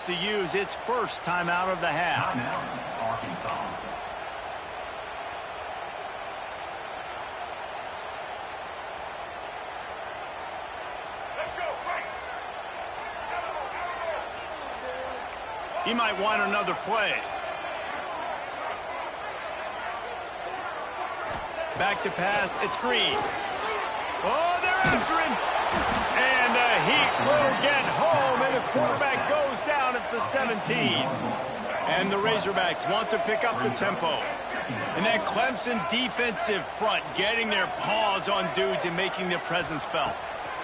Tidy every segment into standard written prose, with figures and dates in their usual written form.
have to use its first timeout of the half. Timeout, Arkansas. He might want another play. Back to pass. It's Green. Oh, they're after him. And the Heat will get home, and the quarterback goes down at the 17. And the Razorbacks want to pick up the tempo. And that Clemson defensive front getting their paws on dudes and making their presence felt.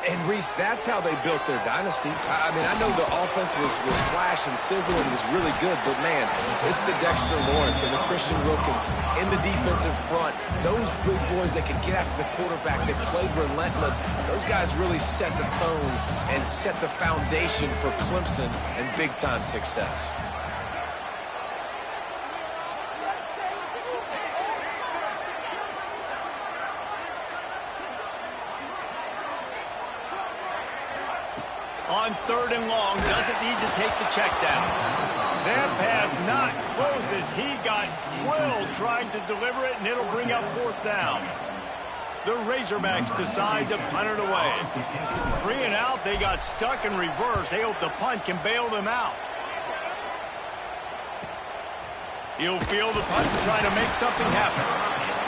And, Reese, that's how they built their dynasty. I mean, I know the offense was flash and sizzle and was really good, but, man, it's the Dexter Lawrence and the Christian Wilkins in the defensive front. Those big boys that could get after the quarterback, that played relentless, those guys really set the tone and set the foundation for Clemson and big-time success. On 3rd and long, doesn't need to take the check down. That pass not closes. He got drilled trying to deliver it, and it'll bring up 4th down. The Razorbacks decide to punt it away. 3 and out, they got stuck in reverse. They hope the punt can bail them out. He'll field the punt and try to make something happen.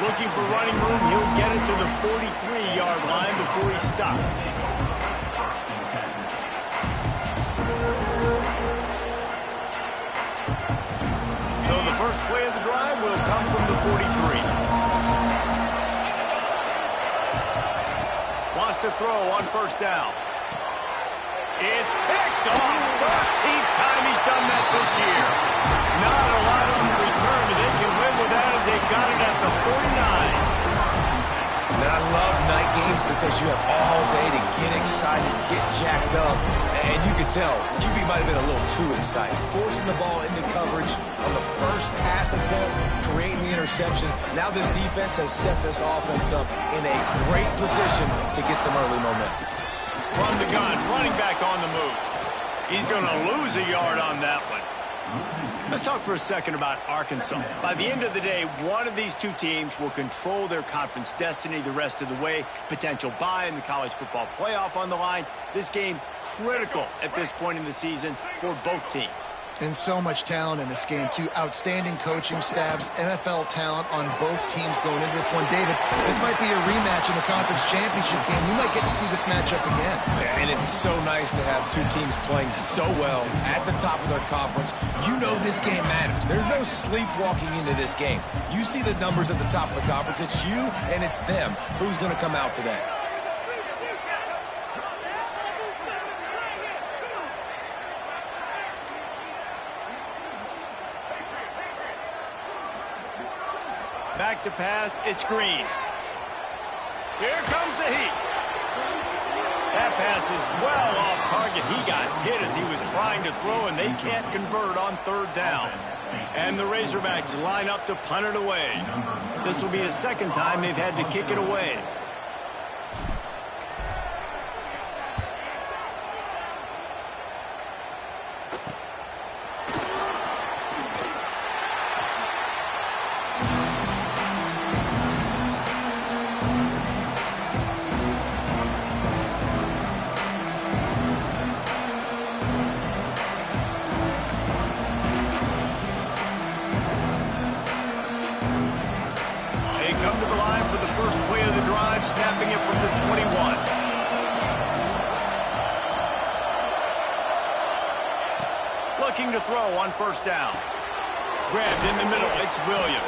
Looking for running room, he'll get it to the 43-yard line before he stops. So the first play of the drive will come from the 43. Wants to throw on 1st down. It's picked off. 13th time he's done that this year. Not a lot on the return, but they can live with that as they got it at the 49. And I love night games because you have all day to get excited, get jacked up. And you can tell, QB might have been a little too excited. Forcing the ball into coverage on the first pass attempt, creating the interception. Now this defense has set this offense up in a great position to get some early momentum. From the gun, running back on the move. He's going to lose a yard on that one. Let's talk for a second about Arkansas. By the end of the day, one of these two teams will control their conference destiny the rest of the way. Potential bye in the college football playoff on the line. This game critical at this point in the season for both teams. And so much talent in this game, too. Outstanding coaching staffs, NFL talent on both teams going into this one. David, this might be a rematch in the conference championship game. We might get to see this matchup again. And it's so nice to have two teams playing so well at the top of their conference. You know this game matters. There's no sleepwalking into this game. You see the numbers at the top of the conference. It's you and it's them. Who's going to come out today? Back to pass, it's Green. Here comes the Heat. That pass is well off target. He got hit as he was trying to throw, and they can't convert on 3rd down. And the Razorbacks line up to punt it away. This will be the 2nd time they've had to kick it away. Snapping it from the 21. Looking to throw on 1st down. Grabbed in the middle. It's Williams.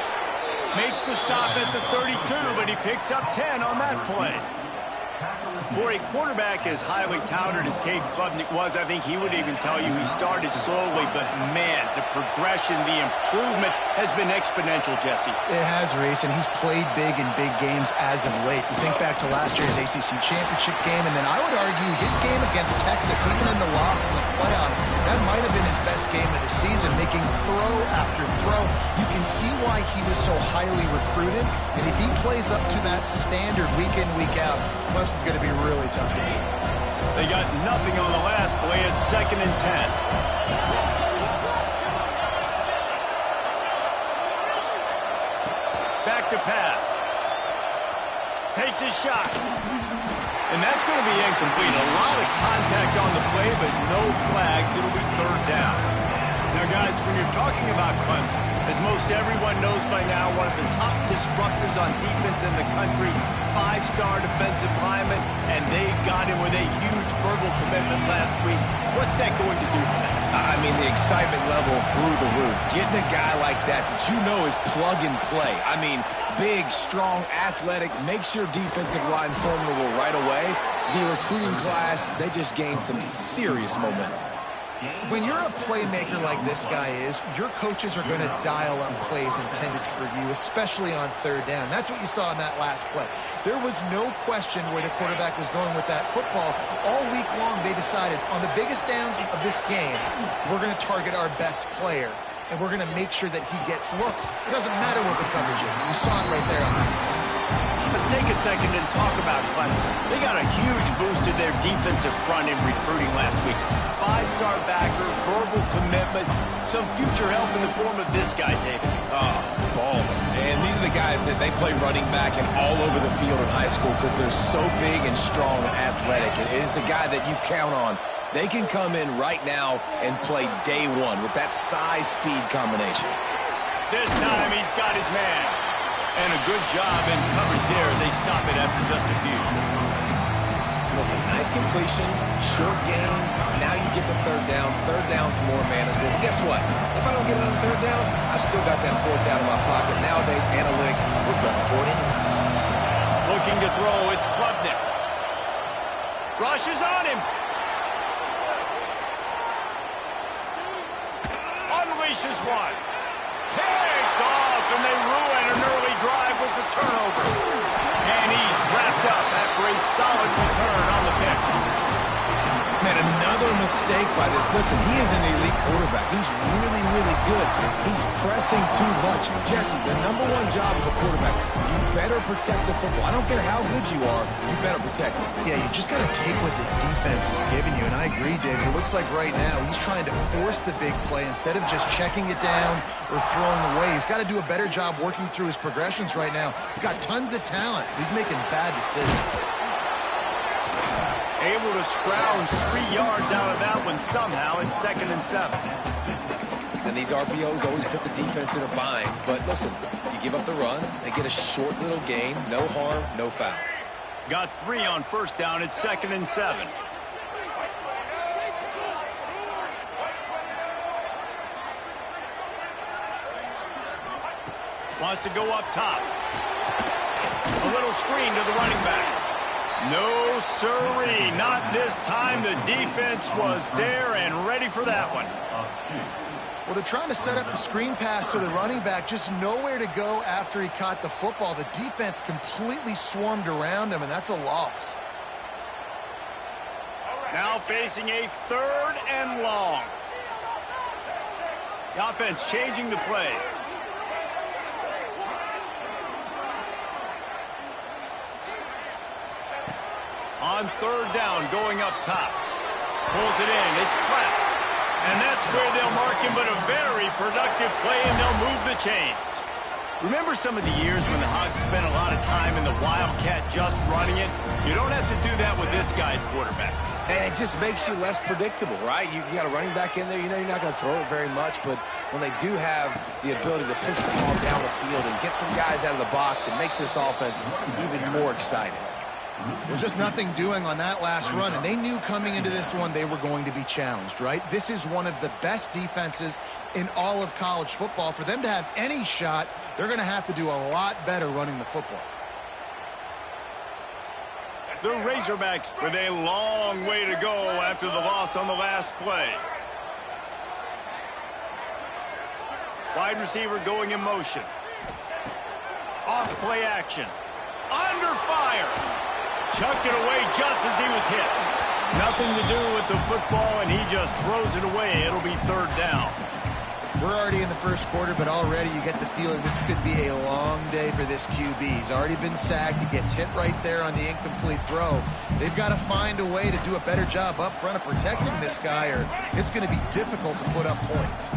Makes the stop at the 32, but he picks up 10 on that play. For a quarterback as highly touted as Cade Klubnik was, I think he would even tell you he started slowly, but man, the progression, the improvement has been exponential, Jesse. It has, Reese, and he's played big in big games as of late. You think back to last year's ACC championship game, and then I would argue his game against Texas, even in the loss in the playoff, that might have been his best game of the season, making throw after throw. You can see why he was so highly recruited, and if he plays up to that standard week in, week out, Clemson's going to be really tough to beat. They got nothing on the last play. It's 2nd and 10. Takes his shot. And that's going to be incomplete. A lot of contact on the play, but no flags. It'll be third down. Now, guys, when you're talking about Clemson, as most everyone knows by now, one of the top disruptors on defense in the country, 5-star defensive lineman, and they got him with a huge verbal commitment last week. What's that going to do for them? I mean, the excitement level through the roof. Getting a guy like that you know is plug and play. I mean, big, strong, athletic, makes your defensive line formidable right away. The recruiting class, they just gained some serious momentum. When you're a playmaker like this guy is, your coaches are going to dial up plays intended for you, especially on third down. That's what you saw in that last play. There was no question where the quarterback was going with that football. All week long, they decided on the biggest downs of this game, we're going to target our best player, and we're going to make sure that he gets looks. It doesn't matter what the coverage is. You saw it right there on that. Let's take a second and talk about Clemson. They got a huge boost to their defensive front in recruiting last week. 5-star backer, verbal commitment, some future help in the form of this guy, David. Oh, baller. And these are the guys that they play running back and all over the field in high school because they're so big and strong and athletic. And it's a guy that you count on. They can come in right now and play day one with that size-speed combination. This time he's got his man. And a good job in coverage there. They stop it after just a few. Listen, nice completion, short gain. Now you get to third down. Third down's more manageable. Guess what? If I don't get it on third down, I still got that fourth down in my pocket. Nowadays, analytics, we're going for it anyways. Looking to throw, it's Klubnik. Rushes on him. Unleashes one. Picked off, and they ruin an early drive with the turnover. And he's wrapped up after a solid return on the pick. Man, another mistake by this. Listen, he is an elite quarterback. He's really, really good. He's pressing too much. Jesse, the number one job of a quarterback, you better protect the football. I don't care how good you are, you better protect it. Yeah, you just got to take what the defense is giving you. And I agree, Dave. It looks like right now he's trying to force the big play instead of just checking it down or throwing away. He's got to do a better job working through his progressions right now. He's got tons of talent. He's making bad decisions. Able to scrounge 3 yards out of that one somehow. It's 2nd and 7. And these RPOs always put the defense in a bind. But listen, you give up the run, they get a short little gain, no harm, no foul. Got 3 on first down. It's 2nd and 7. Wants to go up top. A little screen to the running back. No, sirree, not this time. The defense was there and ready for that one. Well, they're trying to set up the screen pass to the running back, just nowhere to go after he caught the football. The defense completely swarmed around him, and that's a loss. Now facing a 3rd and long. The offense changing the play. On 3rd down, going up top. Pulls it in. It's Pratt. And that's where they'll mark him, but a very productive play, and they'll move the chains. Remember some of the years when the Hogs spent a lot of time in the Wildcat just running it? You don't have to do that with this guy at quarterback. And it just makes you less predictable, right? You got a running back in there. You know you're not going to throw it very much, but when they do have the ability to push the ball down the field and get some guys out of the box, it makes this offense even more exciting. Well, just nothing doing on that last run, and they knew coming into this one they were going to be challenged, right? This is one of the best defenses in all of college football. For them to have any shot, they're going to have to do a lot better running the football. The Razorbacks with a long way to go after the loss on the last play. Wide receiver going in motion. Off play action. Under fire. Chucked it away just as he was hit. Nothing to do with the football, and he just throws it away. It'll be 3rd down. We're already in the first quarter, but already you get the feeling this could be a long day for this QB. He's already been sacked. He gets hit right there on the incomplete throw. They've got to find a way to do a better job up front of protecting this guy, or it's going to be difficult to put up points.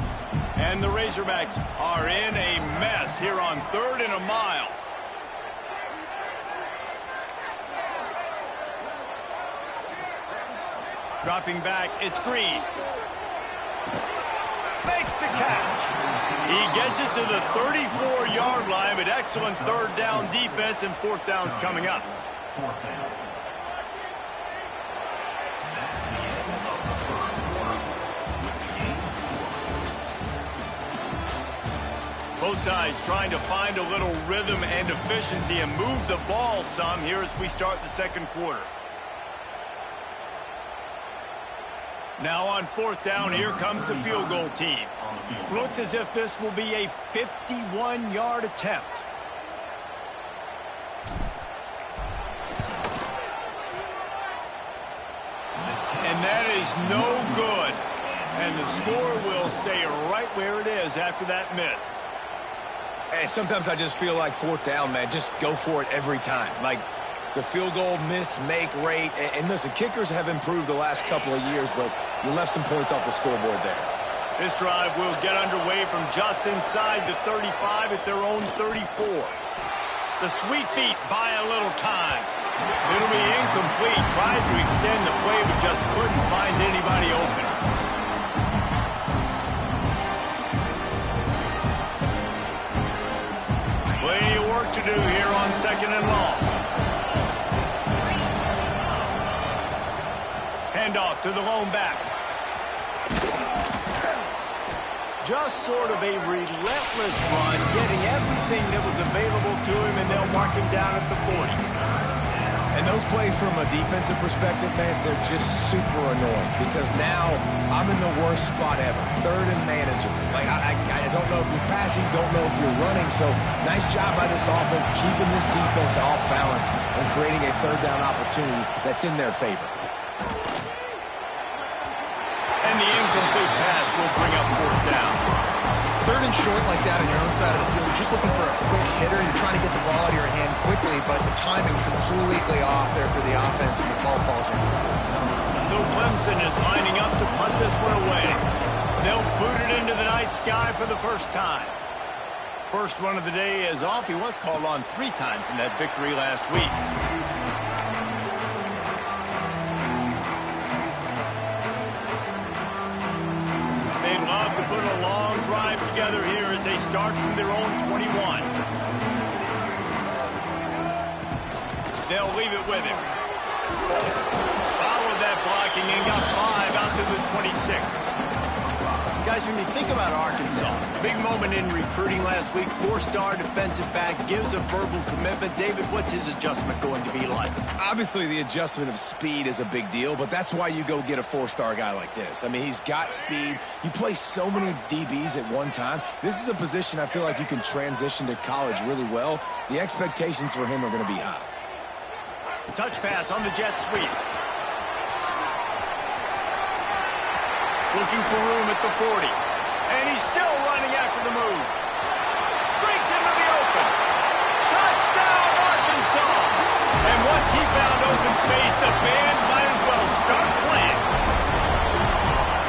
And the Razorbacks are in a mess here on 3rd and a mile. Dropping back, it's Green. Makes the catch. He gets it to the 34-yard line, but excellent third down defense, and fourth down's coming up. Both sides trying to find a little rhythm and efficiency and move the ball some here as we start the second quarter. Now on fourth down, here comes the field goal team. Looks as if this will be a 51-yard attempt. And that is no good. And the score will stay right where it is after that miss. Hey, sometimes I just feel like fourth down, man. Just go for it every time. Like the field goal miss-make rate. And listen, kickers have improved the last couple of years, but you left some points off the scoreboard there. This drive will get underway from just inside the 35 at their own 34. The sweet feet buy a little time. It'll be incomplete. Tried to extend the play, but just couldn't find anybody open. Plenty of work to do here on second and long. Handoff to the lone back. Just sort of a relentless run, getting everything that was available to him, and they'll mark him down at the 40. And those plays from a defensive perspective, man, they're just super annoying because now I'm in the worst spot ever, third and manageable. Like, I don't know if you're passing, don't know if you're running, so nice job by this offense keeping this defense off balance and creating a third down opportunity that's in their favor. And the incomplete pass will bring up fourth down. Third and short like that on your own side of the field, you're just looking for a quick hitter. You're trying to get the ball out of your hand quickly, but the timing completely off there for the offense, and the ball falls in. So Clemson is lining up to punt this one away. They'll boot it into the night sky for the first time. First one of the day is off. He was called on 3 times in that victory last week. They'd love to put a long drive together here as they start from their own 21. They'll leave it with him. Followed that blocking and got 5 out to the 26. Guys, when you think about Arkansas, big moment in recruiting last week, 4-star defensive back, gives a verbal commitment. David, what's his adjustment going to be like? Obviously, the adjustment of speed is a big deal, but that's why you go get a 4-star guy like this. I mean, he's got speed. You play so many DBs at one time. This is a position I feel like you can transition to college really well. The expectations for him are going to be high. Touch pass on the jet sweep. Looking for room at the 40. And he's still running after the move. Breaks into the open. Touchdown, Arkansas! And once he found open space, the band might as well start playing.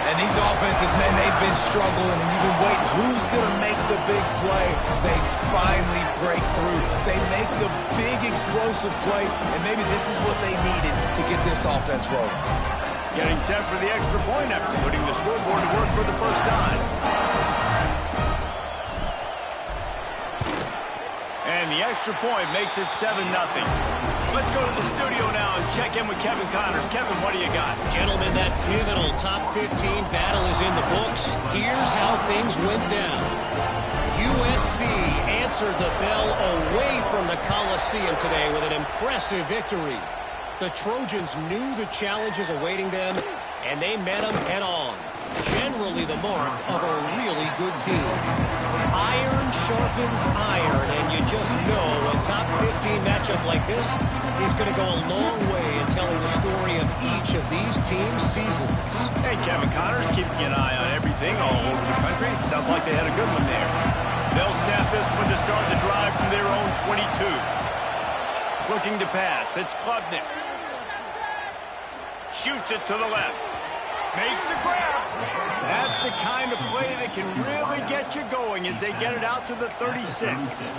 And these offenses, man, they've been struggling, and you've been waiting. Who's going to make the big play? They finally break through. They make the big explosive play, and maybe this is what they needed to get this offense rolling. Getting set for the extra point after putting the scoreboard to work for the first time. And the extra point makes it 7-0. Let's go to the studio now and check in with Kevin Connors. Kevin, what do you got? Gentlemen, that pivotal top 15 battle is in the books. Here's how things went down. USC answered the bell away from the Coliseum today with an impressive victory. The Trojans knew the challenges awaiting them, and they met them head-on. Generally the mark of a really good team. Iron sharpens iron, and you just know a top 15 matchup like this is going to go a long way in telling the story of each of these teams' seasons. Hey, Kevin Connors, keeping an eye on everything all over the country. Sounds like they had a good one there. They'll snap this one to start the drive from their own 22. Looking to pass, it's Klubnik. Shoots it to the left. Makes the grab. That's the kind of play that can really get you going as they get it out to the 36.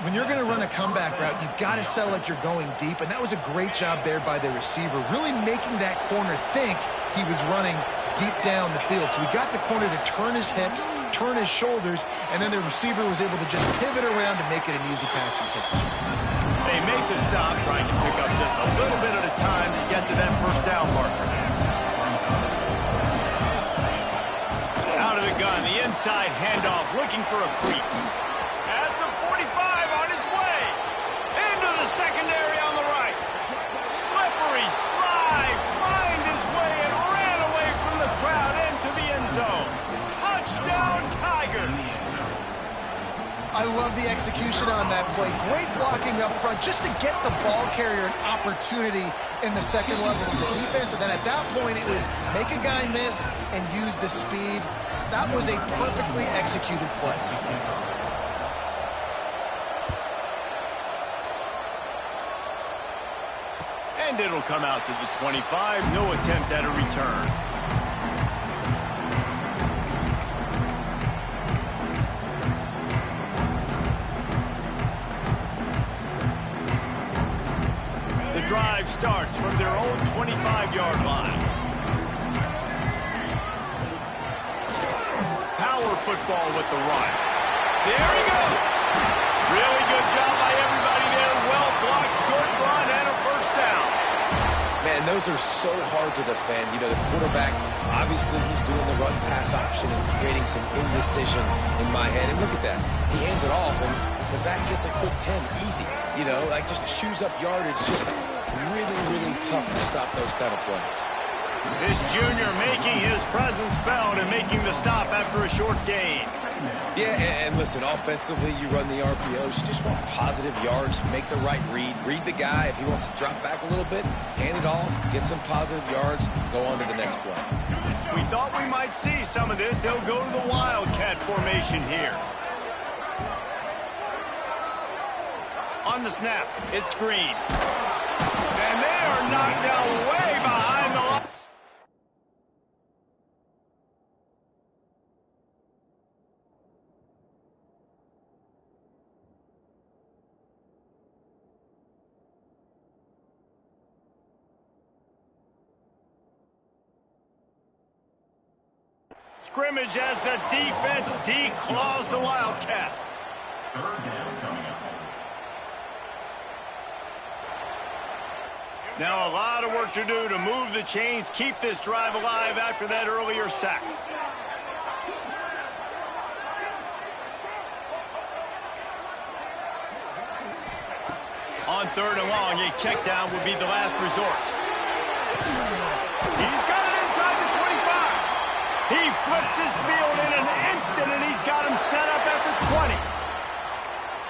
When you're going to run a comeback route, you've got to sell like you're going deep, and that was a great job there by the receiver, really making that corner think he was running deep down the field. So we got the corner to turn his hips, turn his shoulders, and then the receiver was able to just pivot around to make it an easy pass and catch. They make the stop, trying to pick up just a little bit at a time to get to that first down marker. Out of the gun, the inside handoff, looking for a crease. At the 45, on his way. Into the secondary on the right. Slippery slide, find his way and ran away from the crowd into the end zone. Touchdown, Tigers. I love the execution on that play. Great blocking up front just to get the ball carrier an opportunity in the second level of the defense. And then at that point, it was make a guy miss and use the speed. That was a perfectly executed play. And it'll come out to the 25. No attempt at a return. The drive starts from their own 25-yard line. Power football with the run. There he goes. Really good job by everybody there. Well blocked, good run, and a first down. Man, those are so hard to defend. You know, the quarterback, obviously he's doing the run-pass option and creating some indecision in my head. And look at that. He hands it off, and the back gets a quick 10. Easy. You know, like just chews up yardage. Just really, really tough to stop those kind of plays. This junior making his presence felt and making the stop after a short gain. Yeah, and listen, offensively, you run the RPOs. You just want positive yards, make the right read the guy. If he wants to drop back a little bit, hand it off, get some positive yards, go on to the next play. We thought we might see some of this. They'll go to the Wildcat formation here. On the snap, it's Green. And they are knocked down way behind the line. Scrimmage as the defense declaws the Wildcat. Third down coming up. Now a lot of work to do to move the chains, keep this drive alive after that earlier sack. On third and long, a check down would be the last resort. He's got it inside the 25. He flips his field in an instant, and he's got him set up at the 20.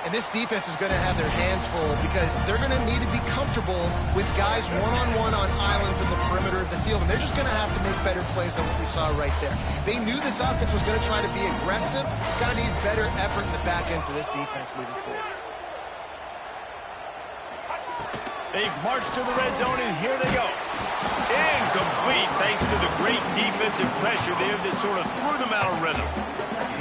And this defense is going to have their hands full because they're going to need to be comfortable with guys one-on-one on islands in the perimeter of the field. And they're just going to have to make better plays than what we saw right there. They knew this offense was going to try to be aggressive. Got to need better effort in the back end for this defense moving forward. They've marched to the red zone, and here they go. Incomplete, thanks to the great defensive pressure there that sort of threw them out of rhythm.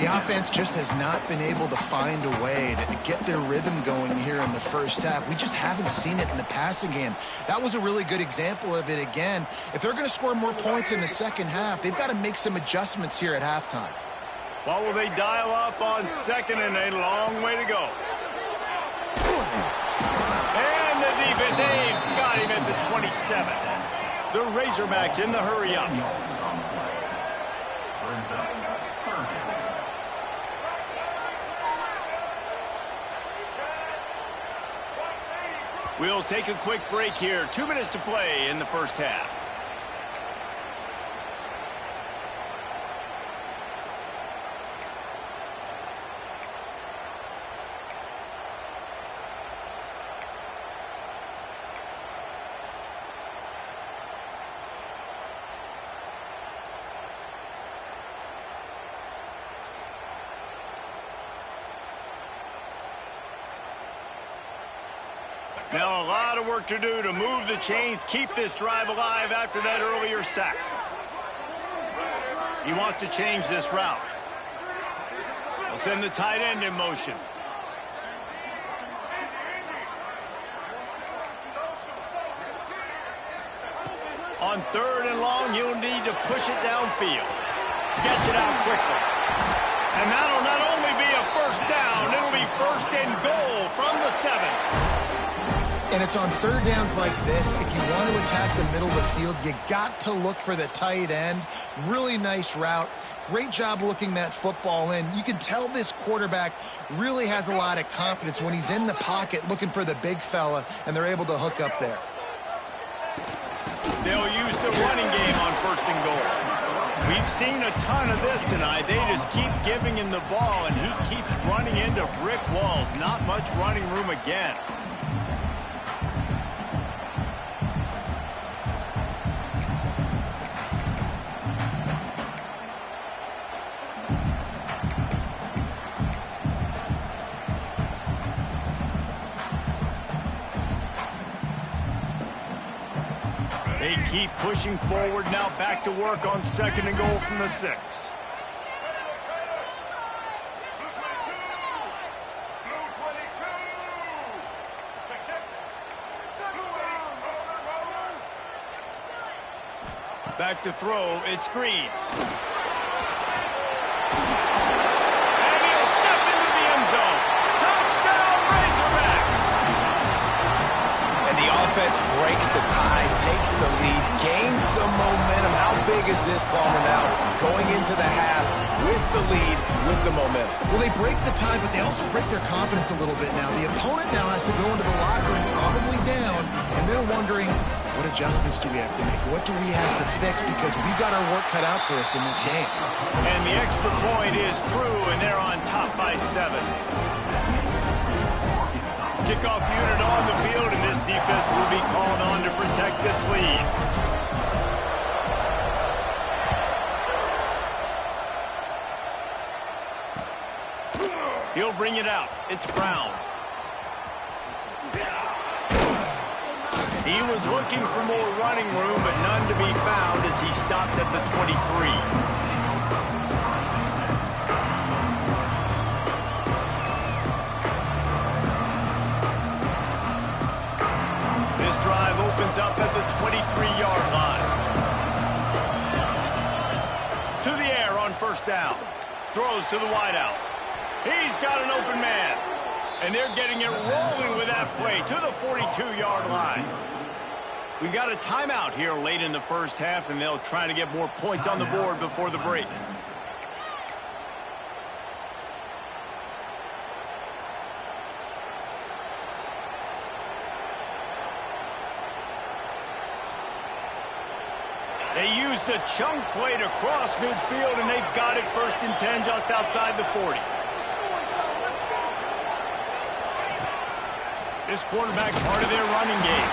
The offense just has not been able to find a way to get their rhythm going here in the first half. We just haven't seen it in the passing game. That was a really good example of it again. If they're going to score more points in the second half, they've got to make some adjustments here at halftime. What will they dial up on second and a long way to go? And the defense, they've got him at the 27. The Razorbacks in the hurry-up. We'll take a quick break here. 2 minutes to play in the first half. Now a lot of work to do to move the chains, keep this drive alive after that earlier sack. He wants to change this route. He'll send the tight end in motion. On 3rd and long, he'll need to push it downfield. Gets it out quickly. And that'll not only be a first down, it'll be 1st and goal from the 7. And it's on 3rd downs like this. If you want to attack the middle of the field, you got to look for the tight end. Really nice route. Great job looking that football in. You can tell this quarterback really has a lot of confidence when he's in the pocket looking for the big fella, and they're able to hook up there. They'll use the running game on 1st and goal. We've seen a ton of this tonight. They just keep giving him the ball, and he keeps running into brick walls. Not much running room again. They keep pushing forward now, back to work on 2nd and goal from the 6. Back to throw, it's Green. And he'll step into the end zone. Touchdown, Razorbacks! And the offense breaks the tie, takes the lead, gains some momentum. How big is this, Palmer, now? Going into the half with the lead, with the momentum. Well, they break the tie, but they also break their confidence a little bit now. The opponent now has to go into the locker room probably down, and they're wondering, what adjustments do we have to make? What do we have to fix? Because we've got our work cut out for us in this game. And the extra point is true, and they're on top by 7. Kickoff unit on the field, and this defense will be called on to protect this lead. He'll bring it out. It's Brown. He was looking for more running room, but none to be found as he stopped at the 23. This drive opens up at the 23-yard line. To the air on 1st down. Throws to the wideout. He's got an open man. And they're getting it rolling with that play to the 42-yard line. We got a timeout here late in the 1st half, and they'll try to get more points on the board before the break. They used a chunk play to cross midfield, and they've got it 1st and 10 just outside the 40. This quarterback part of their running game.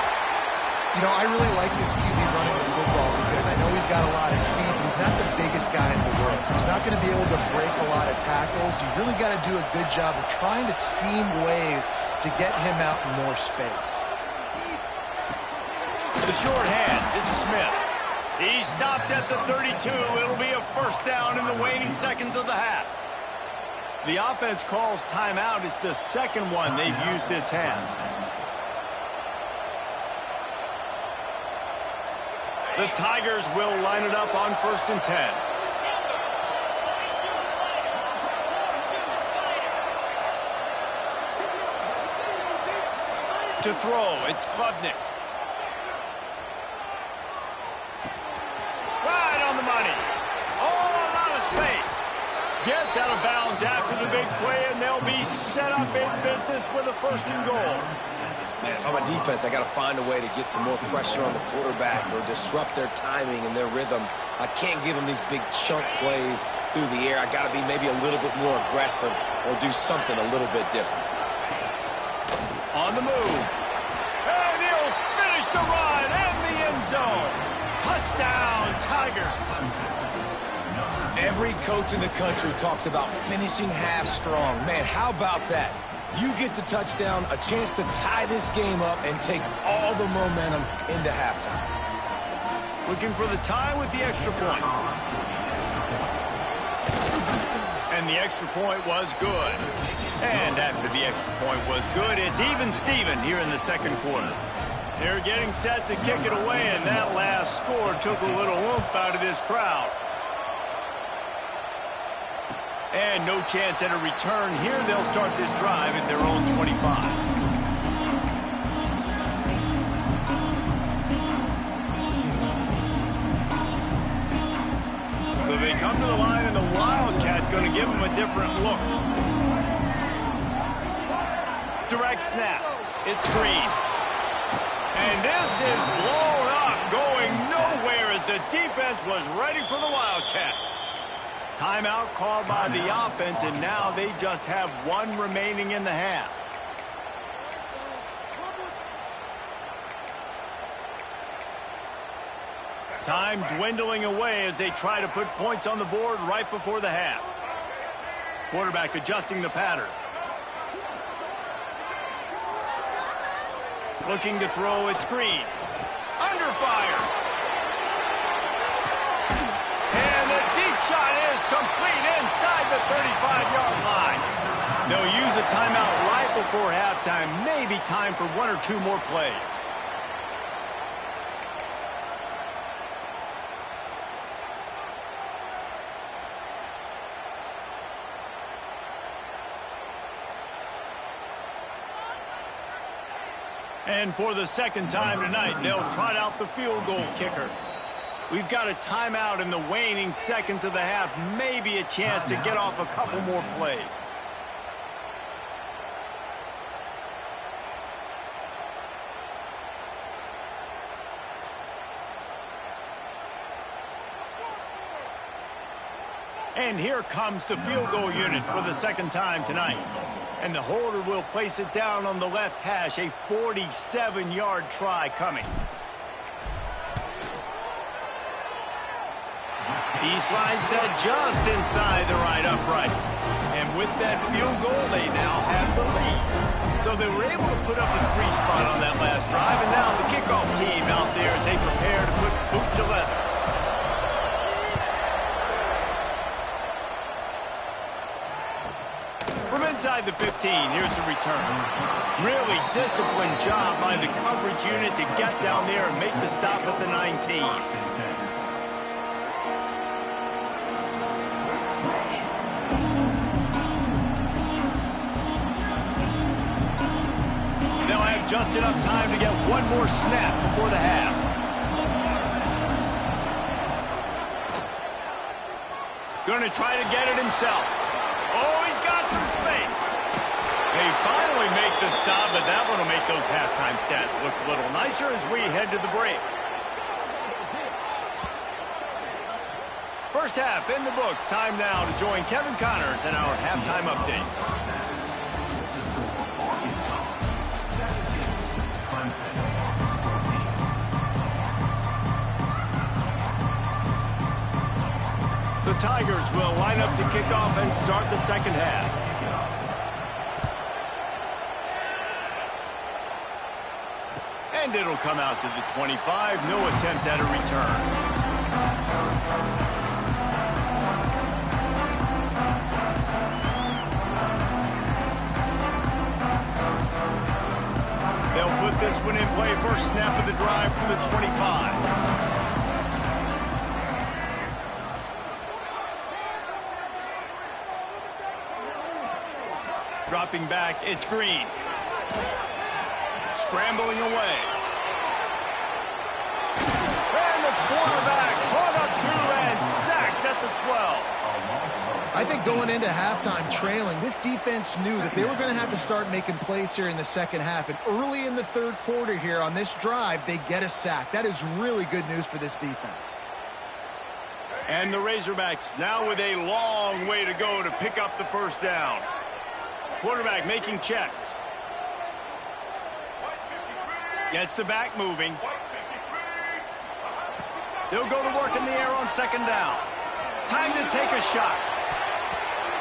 You know, I really like this QB running the football because I know he's got a lot of speed, but he's not the biggest guy in the world. So he's not going to be able to break a lot of tackles. You really got to do a good job of trying to scheme ways to get him out in more space. The short hands, it's Smith. He stopped at the 32. It'll be a 1st down in the waning seconds of the half. The offense calls timeout. It's the 2nd one they've used this half. The Tigers will line it up on 1st and 10. To throw, it's Klubnik. Right on the money. Oh, a lot of space. Gets out of bounds after the big play, and they'll be set up in business with a 1st and goal. Man, if I'm a defense, I got to find a way to get some more pressure on the quarterback or disrupt their timing and their rhythm. I can't give them these big chunk plays through the air. I got to be maybe a little bit more aggressive or do something a little bit different. On the move. And he'll finish the run and the end zone. Touchdown, Tigers. Every coach in the country talks about finishing half strong. Man, how about that? You get the touchdown, a chance to tie this game up and take all the momentum into halftime. Looking for the tie with the extra point. And the extra point was good. And after the extra point was good, it's even Steven here in the 2nd quarter. They're getting set to kick it away, and that last score took a little oomph out of this crowd. And no chance at a return here. They'll start this drive at their own 25. So they come to the line, and the Wildcat going to give them a different look. Direct snap. It's Green. And this is blown up, going nowhere as the defense was ready for the Wildcat. Timeout called by the offense, and now they just have one remaining in the half. Time dwindling away as they try to put points on the board right before the half. Quarterback adjusting the pattern. Looking to throw, it's Green. Under fire. And the deep shot is complete inside the 35-yard line. They'll use a timeout right before halftime. Maybe time for one or two more plays. And for the second time tonight, they'll trot out the field goal kicker. We've got a timeout in the waning seconds of the half. Maybe a chance to get off a couple more plays. And here comes the field goal unit for the second time tonight. And the holder will place it down on the left hash. A 47-yard try coming. He slides that just inside the right upright. And with that field goal, they now have the lead. So they were able to put up a 3-spot on that last drive. And now the kickoff team out there as they prepare to put boot to leather. From inside the 15, here's the return. Really disciplined job by the coverage unit to get down there and make the stop at the 19. Just enough time to get one more snap before the half. Going to try to get it himself. Oh, he's got some space. They finally make the stop, but that one will make those halftime stats look a little nicer as we head to the break. First half in the books. Time now to join Kevin Connors in our halftime update. The Tigers will line up to kick off and start the second half. And it'll come out to the 25. No attempt at a return. They'll put this one in play. First snap of the drive from the 25. Dropping back, it's Green. Scrambling away. And the quarterback caught up to and sacked at the 12. I think going into halftime trailing, this defense knew that they were going to have to start making plays here in the second half. And early in the third quarter here on this drive, they get a sack. That is really good news for this defense. And the Razorbacks now with a long way to go to pick up the first down. Quarterback making checks. Gets the back moving. They'll go to work in the air on second down. Time to take a shot.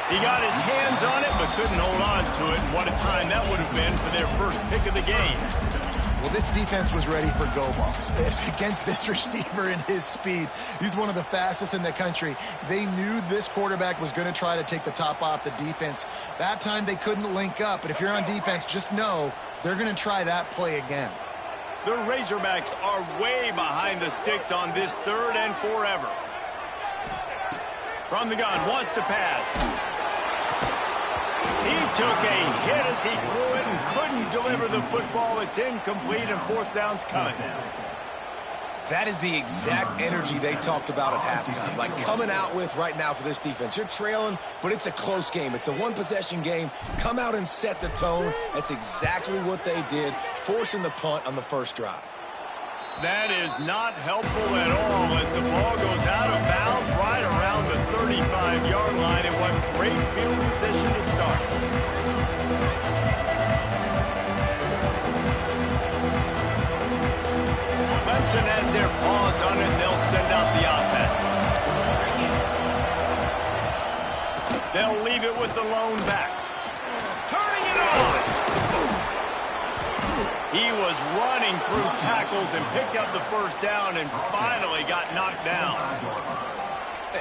He got his hands on it, but couldn't hold on to it. And what a time that would have been for their first pick of the game. Well, this defense was ready for go balls. Against this receiver and his speed, he's one of the fastest in the country. They knew this quarterback was going to try to take the top off the defense. That time they couldn't link up, but if you're on defense, just know they're going to try that play again. The Razorbacks are way behind the sticks on this 3rd and forever. From the gun, wants to pass. He took a hit as he threw it and couldn't deliver the football. It's incomplete and 4th down's coming. That is the exact energy they talked about at halftime. Like coming out with right now for this defense. You're trailing, but it's a close game. It's a one-possession game. Come out and set the tone. That's exactly what they did, forcing the punt on the first drive. That is not helpful at all as the ball goes out of bounds right around the 35-yard line. And what great field position to start. Clemson has their paws on it, and they'll send out the offense. They'll leave it with the lone back. Turning it on! He was running through tackles and picked up the 1st down and finally got knocked down.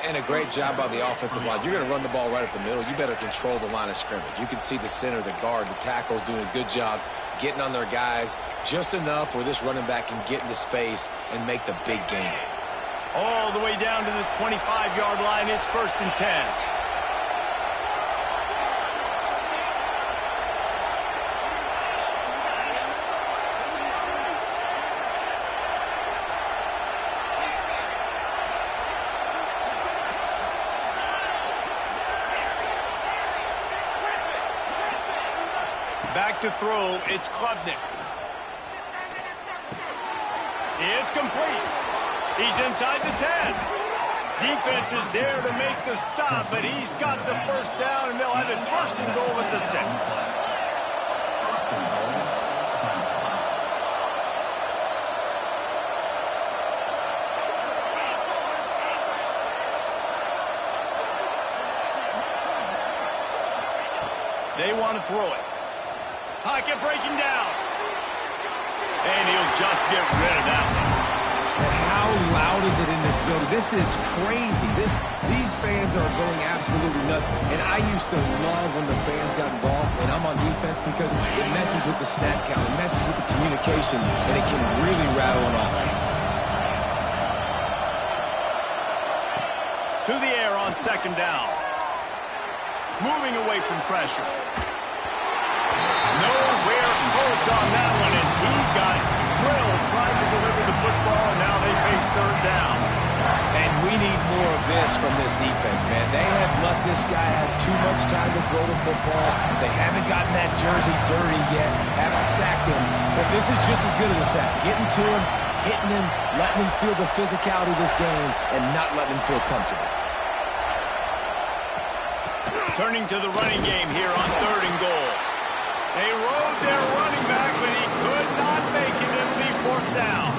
And a great job by the offensive line. You're going to run the ball right up the middle. You better control the line of scrimmage. You can see the center, the guard, the tackles doing a good job getting on their guys just enough where this running back can get into space and make the big game. All the way down to the 25-yard line. It's 1st and 10. Back to throw, it's Klubnik. It's complete. He's inside the 10. Defense is there to make the stop, but he's got the 1st down, and they'll have it 1st and goal at the 6. They want to throw it. Pocket breaking down. And he'll just get rid of that one. And how loud is it in this building? This is crazy. These fans are going absolutely nuts. And I used to love when the fans got involved, and I'm on defense because it messes with the snap count. It messes with the communication, and it can really rattle an offense. To the air on 2nd down. Moving away from pressure. Nowhere close on that one as he got drilled trying to deliver the football, and now they face 3rd down. And we need more of this from this defense, man. They have let this guy have too much time to throw the football. They haven't gotten that jersey dirty yet, haven't sacked him. But this is just as good as a sack. Getting to him, hitting him, letting him feel the physicality of this game, and not letting him feel comfortable. Turning to the running game here on 3rd and goal. They rode their running back, but he could not make it. It'll be 4th down.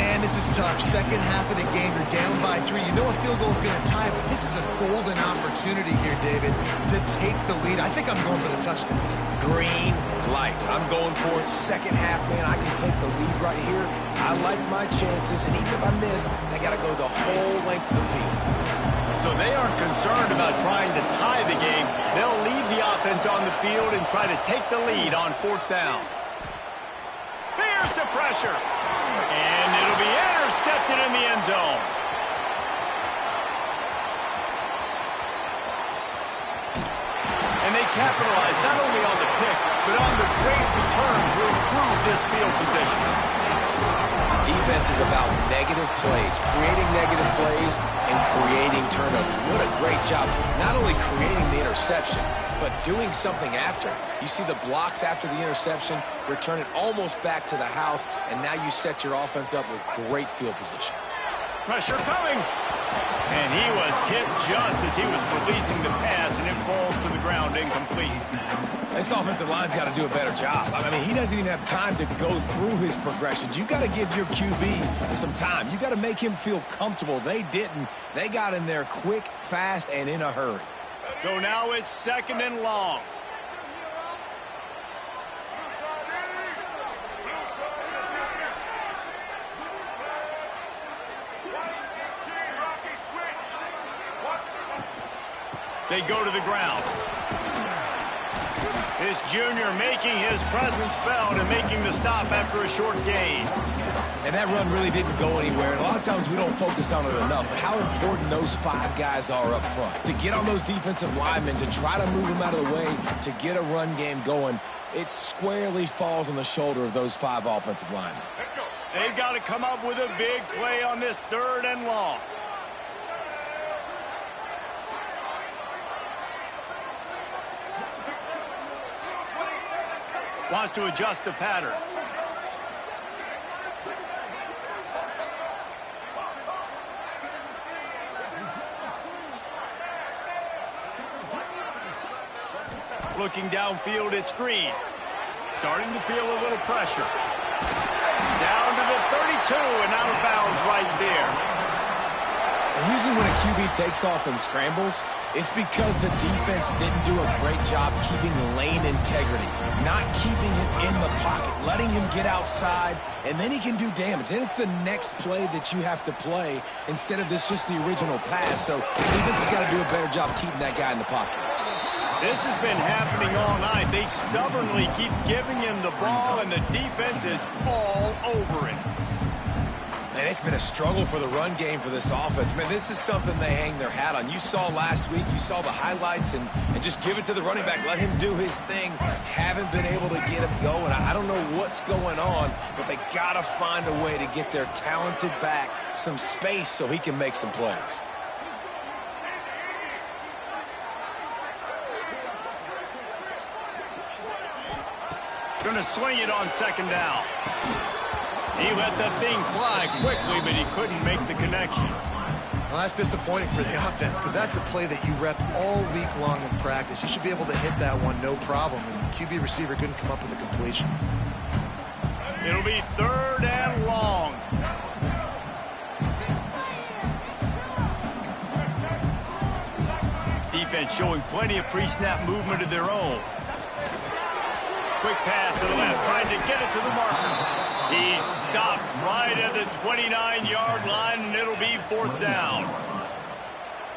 And this is tough. 2nd half of the game, you're down by 3. You know a field goal is going to tie, but this is a golden opportunity here, David, to take the lead. I think I'm going for the touchdown. Green light. I'm going for it. 2nd half, man, I can take the lead right here. I like my chances, and even if I miss, I got to go the whole length of the field. So they aren't concerned about trying to tie the game. They'll leave the offense on the field and try to take the lead on 4th down. Here's the pressure. And it'll be intercepted in the end zone. And they capitalize not only on the pick, but on the great return to improve this field position. Defense is about negative plays, creating negative plays and creating turnovers. What a great job. Not only creating the interception, but doing something after. You see the blocks after the interception, return it almost back to the house, and now you set your offense up with great field position. Pressure coming. And he was hit just as he was releasing the pass, and it falls to the ground incomplete. This offensive line's got to do a better job. I mean, he doesn't even have time to go through his progressions. You got to give your QB some time. You got to make him feel comfortable. They didn't. They got in there quick, fast, and in a hurry. So now it's 2nd and long. They go to the ground. This junior making his presence felt and making the stop after a short gain. And that run really didn't go anywhere. And a lot of times we don't focus on it enough. But how important those 5 guys are up front. To get on those defensive linemen, to try to move them out of the way, to get a run game going, it squarely falls on the shoulder of those 5 offensive linemen. They've got to come up with a big play on this 3rd and long. Wants to adjust the pattern. Looking downfield, it's Green. Starting to feel a little pressure. Down to the 32 and out of bounds right there. And usually when a QB takes off and scrambles, it's because the defense didn't do a great job keeping lane integrity, not keeping him in the pocket, letting him get outside, and then he can do damage. And it's the next play that you have to play instead of this just the original pass. So the defense has got to do a better job keeping that guy in the pocket. This has been happening all night. They stubbornly keep giving him the ball, and the defense is all over it. And it's been a struggle for the run game for this offense. Man, this is something they hang their hat on. You saw last week, you saw the highlights, and just give it to the running back. Let him do his thing. Haven't been able to get him going. I don't know what's going on, but they got to find a way to get their talented back some space so he can make some plays. Going to swing it on 2nd down. He let that thing fly quickly, but he couldn't make the connection. Well, that's disappointing for the offense because that's a play that you rep all week long in practice. You should be able to hit that one no problem, and the QB receiver couldn't come up with a completion. It'll be 3rd and long. Defense showing plenty of pre-snap movement of their own. Quick pass to the left, trying to get it to the marker. He's stopped right at the 29-yard line, and it'll be 4th down.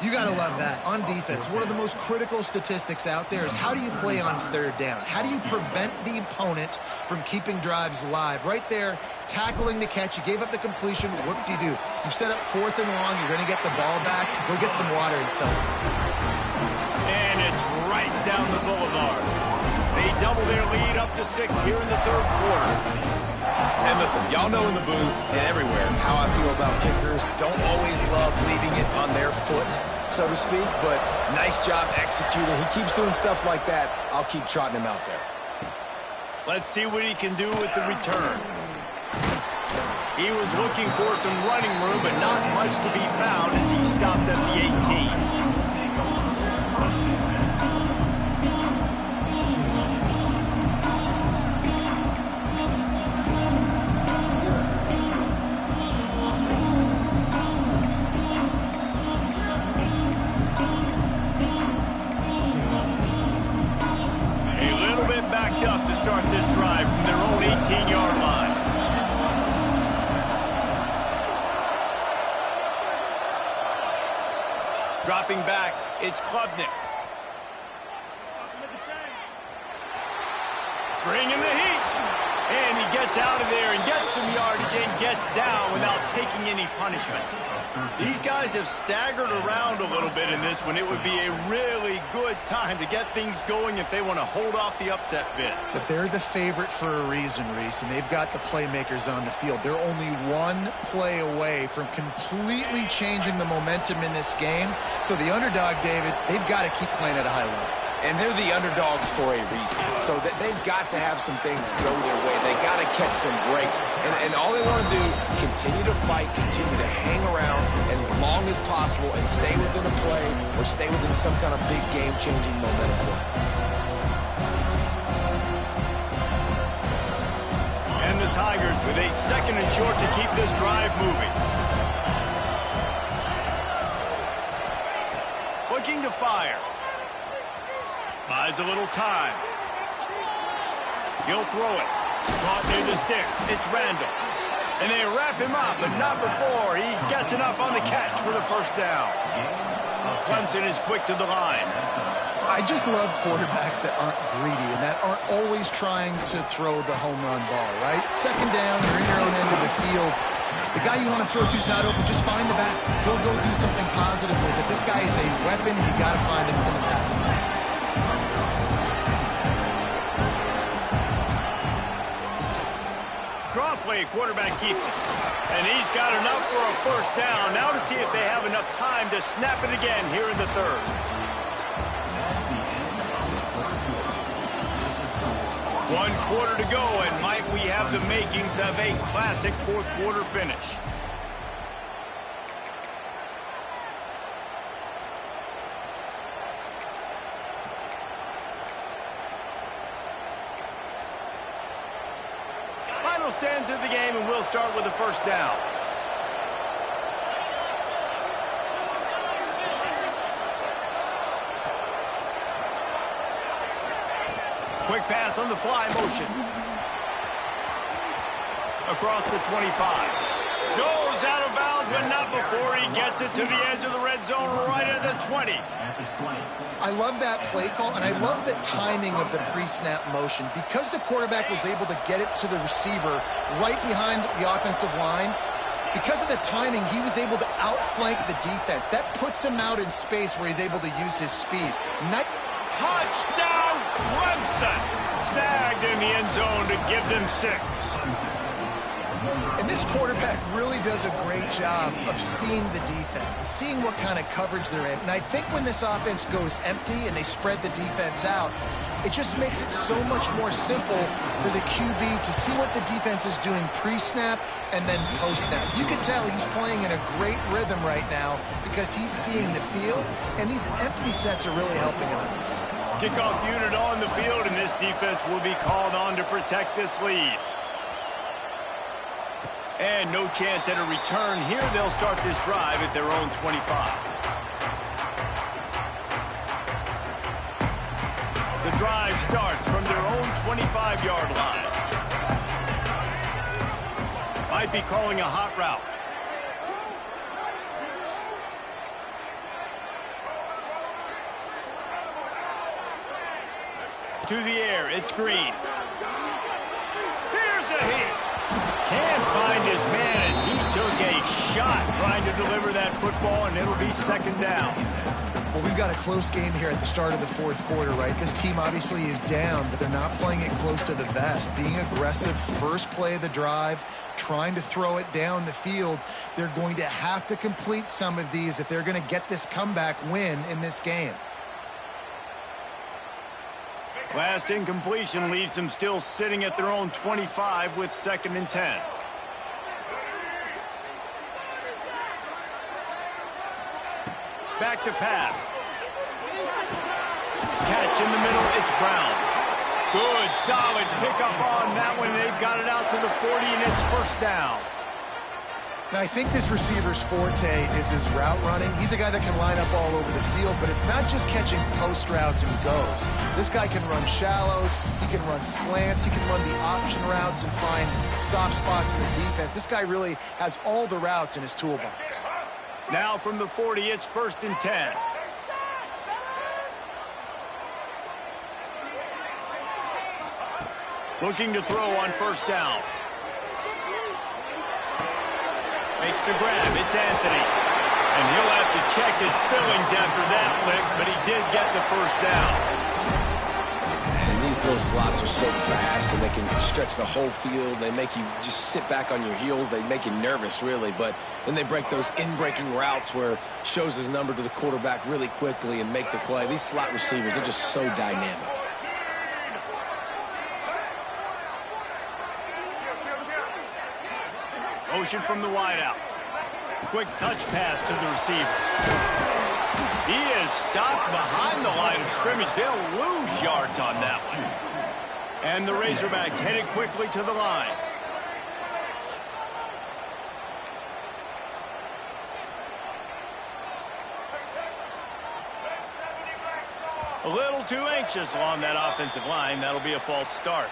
You got to love that. On defense, one of the most critical statistics out there is how do you play on 3rd down? How do you prevent the opponent from keeping drives alive? Right there, tackling the catch. You gave up the completion. What do? You set up 4th and long. You're going to get the ball back. Go get some water and sell it. And it's right down the boulevard. They double their lead up to 6 here in the 3rd quarter. And listen, y'all know in the booth and everywhere how I feel about kickers. Don't always love leaving it on their foot, so to speak, but nice job executing. He keeps doing stuff like that. I'll keep trotting him out there. Let's see what he can do with the return. He was looking for some running room, but not much to be found as he stopped at the 18. Up to start this drive from their own 18-yard line. Dropping back, it's Klubnik. Bringing the heat. And he gets out of there and gets some yardage and gets down without taking any punishment. These guys have staggered around a little bit in this one. It would be a really good time to get things going if they want to hold off the upset bid. But they're the favorite for a reason, Reese, and they've got the playmakers on the field. They're only one play away from completely changing the momentum in this game. So the underdog, David, they've got to keep playing at a high level. And they're the underdogs for a reason. So they've got to have some things go their way. They got to catch some breaks. And all they want to do, continue to fight, continue to hang around as long as possible and stay within a play or stay within some kind of big game-changing momentum play. And the Tigers with a 2nd and short to keep this drive moving. Looking to fire. Buys a little time. He'll throw it. Caught near the sticks. It's Randall. And they wrap him up, but not before he gets enough on the catch for the 1st down. Clemson is quick to the line. I just love quarterbacks that aren't greedy and that aren't always trying to throw the home run ball, right? Second down, you're in your own end of the field. The guy you want to throw to is not open. Just find the back. He'll go do something positive with it. This guy is a weapon. You got to find him in the passing game. Draw play, quarterback keeps it. And he's got enough for a first down. Now to see if they have enough time to snap it again here in the third. One quarter to go, and might we have the makings of a classic fourth quarter finish. Final stands of the game, and we'll start with the first down. Quick pass on the fly motion. Across the 25. Goes out of bounds, but not before he gets it to the edge of the red zone right at the 20. I love that play call, and I love the timing of the pre-snap motion. Because the quarterback was able to get it to the receiver right behind the offensive line, because of the timing, he was able to outflank the defense. That puts him out in space where he's able to use his speed. Touchdown, Clemson! Snagged in the end zone to give them 6. And this quarterback really does a great job of seeing the defense and seeing what kind of coverage they're in. And I think when this offense goes empty and they spread the defense out, it just makes it so much more simple for the QB to see what the defense is doing pre-snap and then post-snap. You can tell he's playing in a great rhythm right now because he's seeing the field, and these empty sets are really helping him. Kickoff unit on the field, and this defense will be called on to protect this lead. And no chance at a return here. They'll start this drive at their own 25. The drive starts from their own 25-yard line. Might be calling a hot route. To the air, it's Green. Here's a hit. Can't find his man as he took a shot trying to deliver that football, and it'll be second down. Well, we've got a close game here at the start of the fourth quarter, right? This team obviously is down, but they're not playing it close to the vest. Being aggressive, first play of the drive, trying to throw it down the field. They're going to have to complete some of these if they're going to get this comeback win in this game. Last incompletion leaves them still sitting at their own 25 with 2nd and 10. Back to pass. Catch in the middle, it's Brown. Good, solid pickup on that one. They've got it out to the 40, and it's first down. Now, I think this receiver's forte is his route running. He's a guy that can line up all over the field, but it's not just catching post routes and goes. This guy can run shallows, he can run slants, he can run the option routes and find soft spots in the defense. This guy really has all the routes in his toolbox. Now from the 40, it's 1st and 10. Looking to throw on first down. Makes the grab. It's Anthony. And he'll have to check his fillings after that lick, but he did get the first down. And these little slots are so fast, and they can stretch the whole field. They make you just sit back on your heels. They make you nervous, really. But then they break those in-breaking routes where shows his number to the quarterback really quickly and make the play. These slot receivers, they're just so dynamic. Motion from the wideout. Quick touch pass to the receiver. He is stopped behind the line of scrimmage. They'll lose yards on that one. And the Razorbacks headed quickly to the line. A little too anxious along that offensive line. That'll be a false start.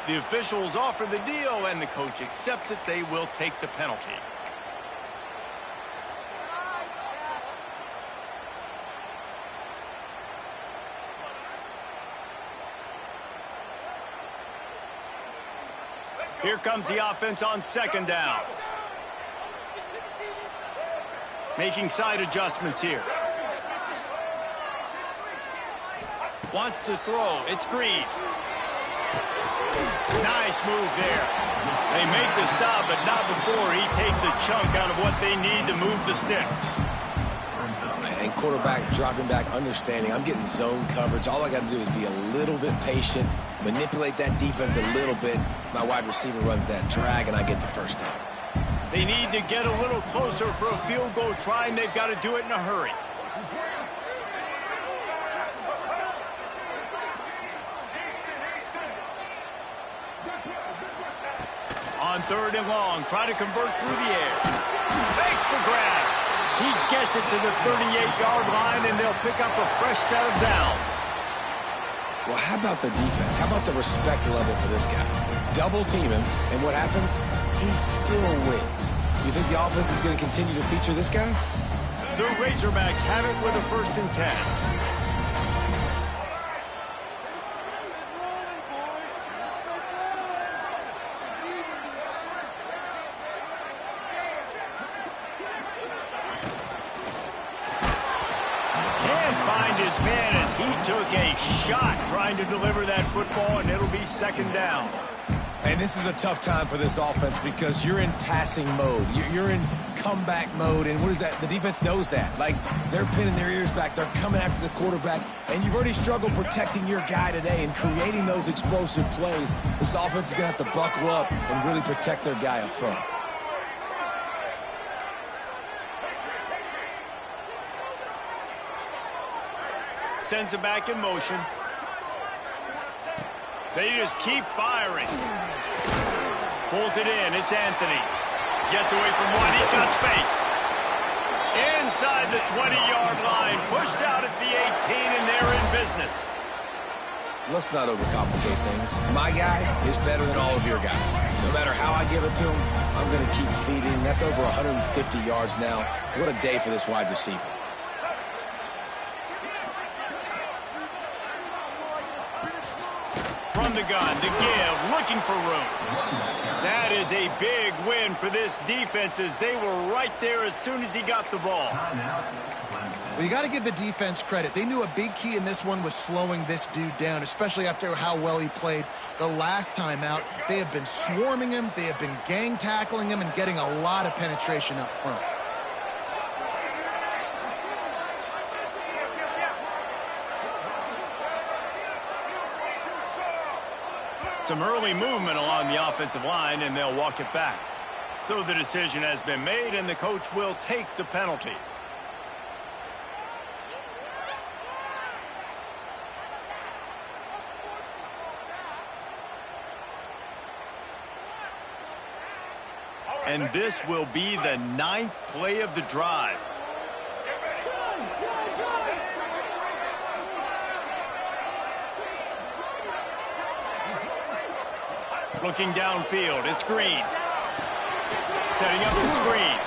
The officials offer the deal, and the coach accepts it. They will take the penalty. Here comes the offense on second down. Making side adjustments here. Wants to throw. It's Green. Nice move there. They make the stop, but not before he takes a chunk out of what they need to move the sticks. And quarterback dropping back, understanding I'm getting zone coverage. All I got to do is be a little bit patient, manipulate that defense a little bit. My wide receiver runs that drag, and I get the first down. They need to get a little closer for a field goal try, and they've got to do it in a hurry. On third and long, try to convert through the air. Makes the grab. He gets it to the 38-yard line, and they'll pick up a fresh set of downs. Well, how about the defense? How about the respect level for this guy? Double team him, and what happens? He still wins. You think the offense is going to continue to feature this guy? The Razorbacks have it with a 1st and 10. His man as he took a shot trying to deliver that football, and it'll be 2nd down. And this is a tough time for this offense because you're in passing mode. You're in comeback mode, and what is that? The defense knows that. Like, they're pinning their ears back. They're coming after the quarterback, and you've already struggled protecting your guy today and creating those explosive plays. This offense is going to have to buckle up and really protect their guy up front. Sends it back in motion. They just keep firing. Pulls it in. It's Anthony. Gets away from one. He's got space. Inside the 20-yard line. Pushed out at the 18, and they're in business. Let's not overcomplicate things. My guy is better than all of your guys. No matter how I give it to him, I'm going to keep feeding. That's over 150 yards now. What a day for this wide receiver. From the gun, to give, looking for room. That is a big win for this defense as they were right there as soon as he got the ball. Well, you got to give the defense credit. They knew a big key in this one was slowing this dude down, especially after how well he played the last time out. They have been swarming him. They have been gang tackling him and getting a lot of penetration up front. Some early movement along the offensive line, and they'll walk it back. So the decision has been made, and the coach will take the penalty. And this will be the 9th play of the drive. Looking downfield, it's Green. Setting up the screen.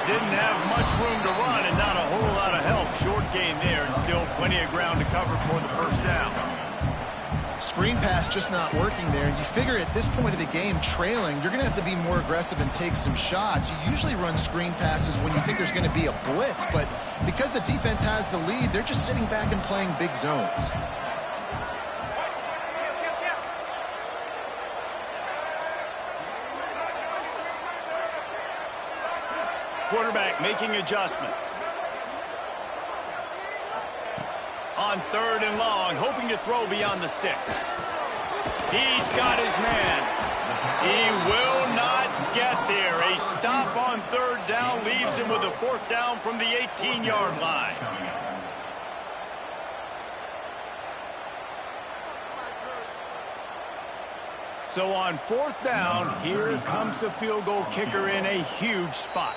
Didn't have much room to run and not a whole lot of help. Short gain there and still plenty of ground to cover for the 1st down. Screen pass just not working there. And you figure at this point of the game, trailing, you're going to have to be more aggressive and take some shots. You usually run screen passes when you think there's going to be a blitz. But because the defense has the lead, they're just sitting back and playing big zones. Quarterback making adjustments. On 3rd and long, hoping to throw beyond the sticks. He's got his man. He will not get there. A stop on 3rd down leaves him with a 4th down from the 18-yard line. So on 4th down, here comes the field goal kicker in a huge spot.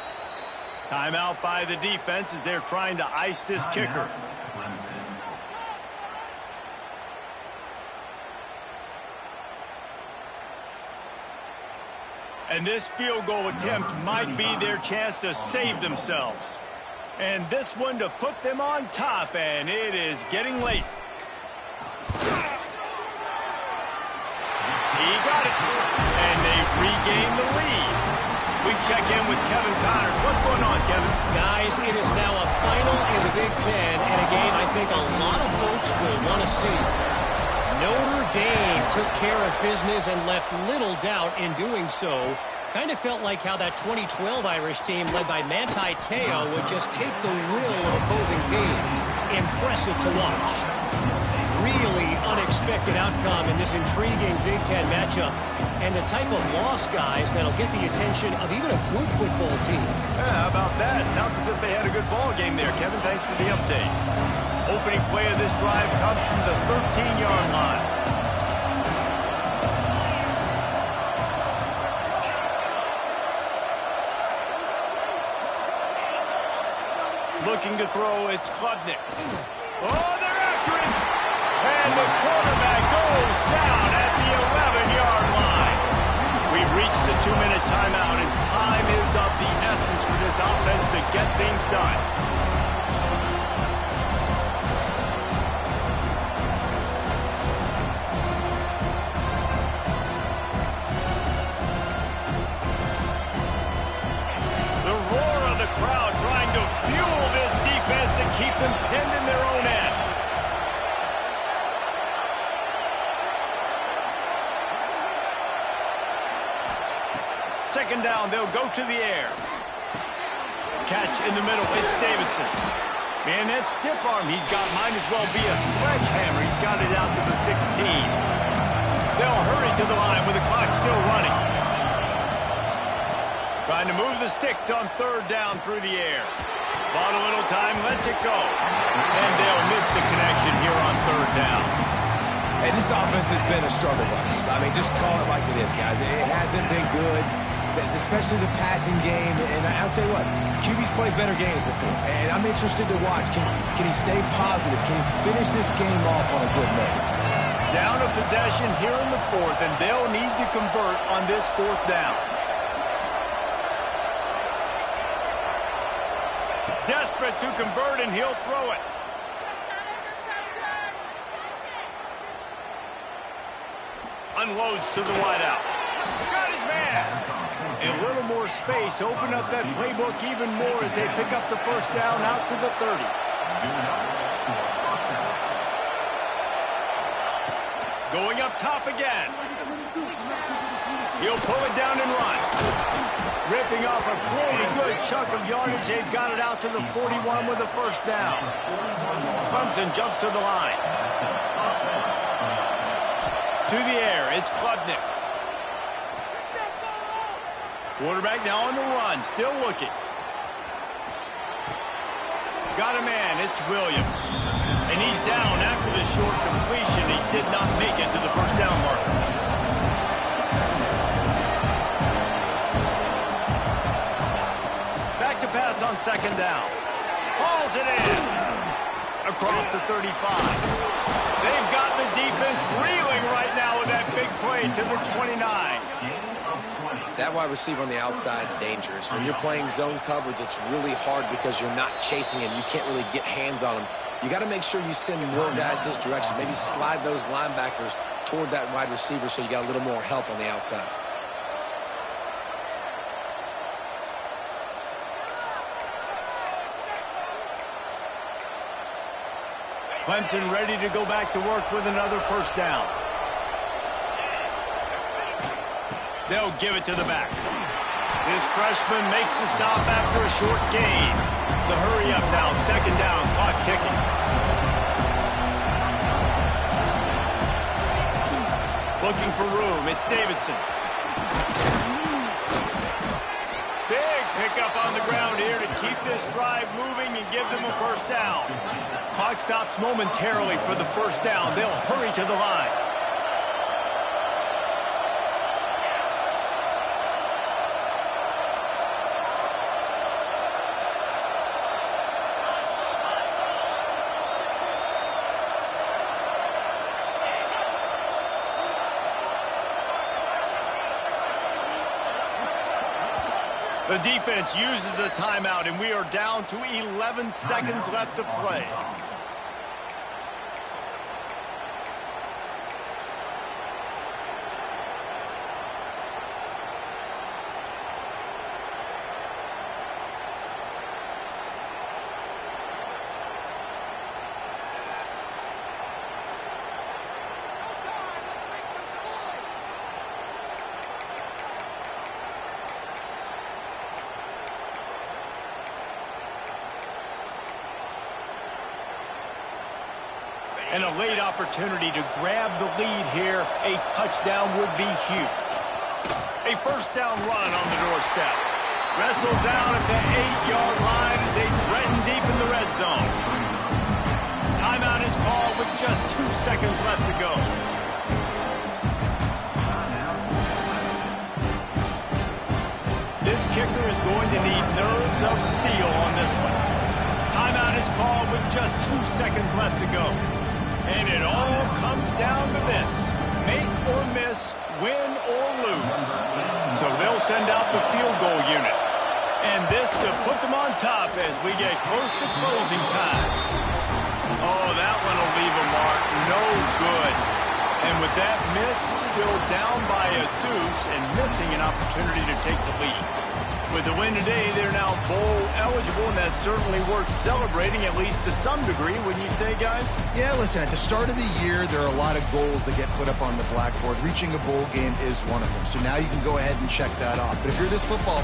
Timeout by the defense as they're trying to ice this kicker. And this field goal attempt might be their chance to save themselves. And this one to put them on top, and it is getting late. He got it. And check in with Kevin Connors. What's going on, Kevin? Guys, it is now a final in the Big Ten, and a game I think a lot of folks will want to see. Notre Dame took care of business and left little doubt in doing so. Kind of felt like how that 2012 Irish team led by Manti Te'o would just take the will of opposing teams. Impressive to watch. Really unexpected outcome in this intriguing Big Ten matchup, and the type of loss, guys, that'll get the attention of even a good football team. Yeah, how about that? Sounds as if they had a good ball game there. Kevin, thanks for the update. Opening play of this drive comes from the 13-yard line. Looking to throw, it's Klubnik. Oh, they're after him! And the quarterback goes down at the 11-yard line. We've reached the 2-minute timeout, and time is of the essence for this offense to get things done. The roar of the crowd trying to fuel this defense to keep them pinned in their own end. Second down, they'll go to the air. Catch in the middle, it's Davidson. Man, that stiff arm he's got might as well be a sledgehammer. He's got it out to the 16. They'll hurry to the line with the clock still running. Trying to move the sticks on third down through the air. Bought a little time, lets it go. And they'll miss the connection here on third down. Hey, this offense has been a struggle bus. I mean, just call it like it is, guys. It hasn't been good, especially the passing game. And I'll tell you what, QB's played better games before. And I'm interested to watch. Can he stay positive? Can he finish this game off on a good note? Down a possession here in the fourth, and they'll need to convert on this fourth down. Desperate to convert, and he'll throw it. Unloads to the wideout. Got his man. A little more space. Open up that playbook even more as they pick up the first down out to the 30. Going up top again. He'll pull it down and run. Ripping off a pretty good chunk of yardage. They've got it out to the 41 with the first down. Clemson jumps to the line. To the air, it's Klubnik. Quarterback now on the run, still looking. Got a man, it's Williams. And he's down after the short completion. He did not make it to the first down marker. Back to pass on second down. Hauls it in. Across the 35. They've got the defense reeling right now with that big play to the 29. That wide receiver on the outside is dangerous. When you're playing zone coverage, it's really hard because you're not chasing him. You can't really get hands on him. You got to make sure you send more guys his direction. Maybe slide those linebackers toward that wide receiver so you got a little more help on the outside. Clemson ready to go back to work with another first down. They'll give it to the back. This freshman makes the stop after a short gain. The hurry up now, second down, clock ticking. Looking for room, it's Davidson. Big pickup on the ground here to keep this drive moving and give them a first down. Clock stops momentarily for the first down. They'll hurry to the line. The defense uses a timeout, and we are down to 11 seconds left to play. And a late opportunity to grab the lead here. A touchdown would be huge. A first down run on the doorstep. Wrestled down at the 8-yard line as they threaten deep in the red zone. Timeout is called with just 2 seconds left to go. This kicker is going to need nerves of steel on this one. Timeout is called with just 2 seconds left to go. And it all comes down to this. Make or miss, win or lose. So they'll send out the field goal unit. And this to put them on top as we get close to closing time. Oh, that one will leave a mark. No good. And with that miss, still down by a deuce and missing an opportunity to take the lead. With the win today, they're now bowl eligible, and that's certainly worth celebrating, at least to some degree, wouldn't you say, guys? Yeah, listen, at the start of the year, there are a lot of goals that get put up on the blackboard. Reaching a bowl game is one of them. So now you can go ahead and check that off. But if you're this football team,